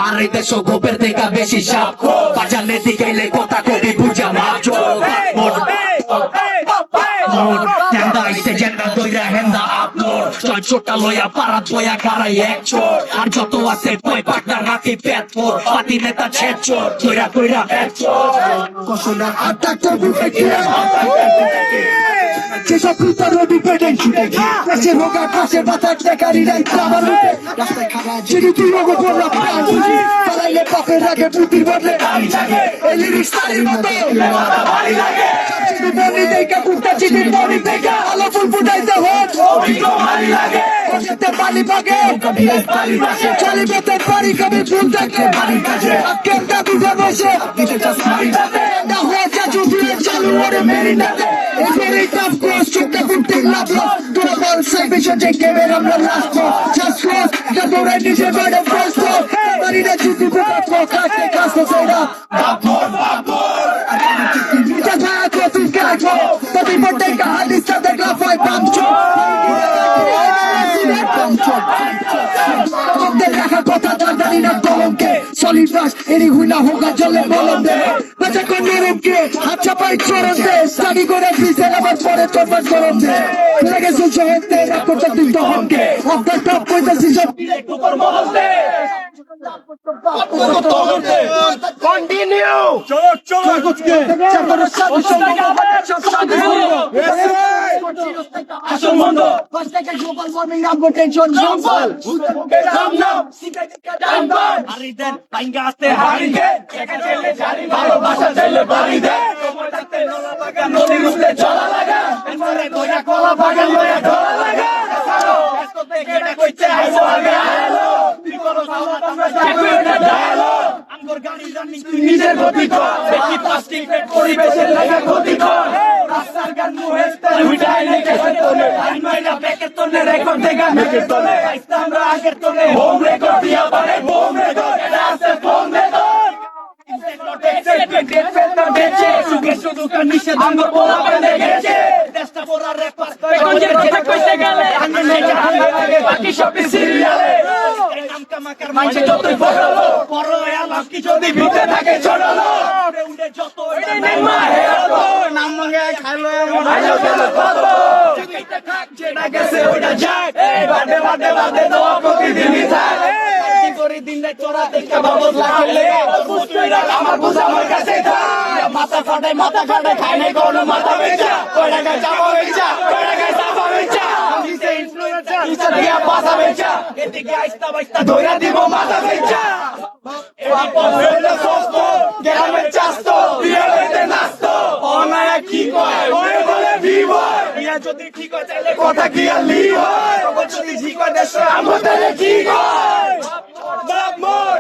আর এই দেশ গোপের থেকে বেশি সাপ বাজালে দিকাইলে কথা কবি বুঝা মাছ আর যত আছে পাটনার হাতি পেট পাতি নেতা ছেদ চোর কইরা কইরা যেসব রবি পেটে দেশের হোক আকাশের বাতাস দেখারি নাই আমার রাস্তায় খারাপ যদি তুই রোগ করলাম চালাইলে পাপের আগে পুতির বদলে এই লিরিক্স তারির মতো ভারী লাগে বনি দেখা কুত্তা চিনির বনি দেখা আলো ফুল ফুটাইতে হোক ভারী লাগে যেতে পানি পাগে চলি বেতে পারি কবি ফুল থাকলে বাড়ির কাছে কেমটা বুঝে বসে দিতে চাস মারি যাতে না হয়ে যা যদি চালু ওরে মেরি নাতে very tough cross, took the good thing love to the ball, say we should take care of the last cross, just cross, the door and is by the first cross, somebody that you do for cast the cast the soda, vapor, just how I go to Galaxy, the people take a hand, it's the glove for a pump shot, কথা জানি না কলমকে solid রাশ এরি হুইনা হোগা জলে বলম দে বাঁচা কোন নিরমকে হাত চাপাই চরম দে study করে ফিসেল আবার পরে চরবার চরম দে লাগে সুযোগ দে না করতে তুই তহমকে অফ দ্য টপ কইতাছি সব একটু পর মহল দে কন্টিনিউ চলো কুচকে চাকর সাথে আসল মন্দ ফার্স্ট থেকে গ্লোবাল ওয়ার্মিং নাম টেনশন জম্পল নাম নাম সিকাটিকা ডাম্পার হারি দেন পাইঙ্গা আসতে হারি দে একা চলে জারি ভালোবাসা চলে বাড়ি দে তোমার থাকতে নলা লাগা নদীর উঠে চলা লাগা এনরে দয়া কলা বাগান লয়া ধরা লাগা সারো এত থেকে এটা কইতে আইবো আগে হ্যালো তুই করো সালা তোমরা যাকো এটা ডায়ালো আমগর গাড়ি জানি তুই নিজের গতি কর বেশি প্লাস্টিক পেট পরিবেশের লাগা ক্ষতি কর রাস্তার গান মুহেস্তে উঠাই লেগে তোলে আইমাইনা ব্যাকের তোলে রেকর্ড দেখা মেকের তোলে আমরা আগের তোলে হোম রেকর্ড দিয়া পারে হোম রেকর্ড এটা আছে ফোন রেকর্ড যদি ভিতরে থাকে ছোড়ালো যত নাম মঙ্গে খাইলো যেটা গেছে ওইটা যায় বাদে বাদে বাদে তো প্রতিদিনই যায় করে দিন রাত চড়া দেখে বাবদ লাগলে আমার বোঝা আমার কাছে মাথা ফাটাই খাই নাই কোনো মাথা বেচা কয়টা গাছ চাপা বেচা কয়টা গাছ চাপা বেচা ইনফ্লুয়েন্সার দিয়া পাসা বেচা এদিকে আইস্তা বাইস্তা ধইরা দিব মাথা বেচা এবার পছন্দ সস্ত গ্রামের চাস্ত বিয়ে হইতে নাস্ত অনায়া কি কয় ওই বলে ভিভয় বিয়া যদি ঠিক হয় তাহলে কথা কি আর লি হয় তখন যদি ঠিক হয় দেশ আমাদের কি কয় বাপ মোর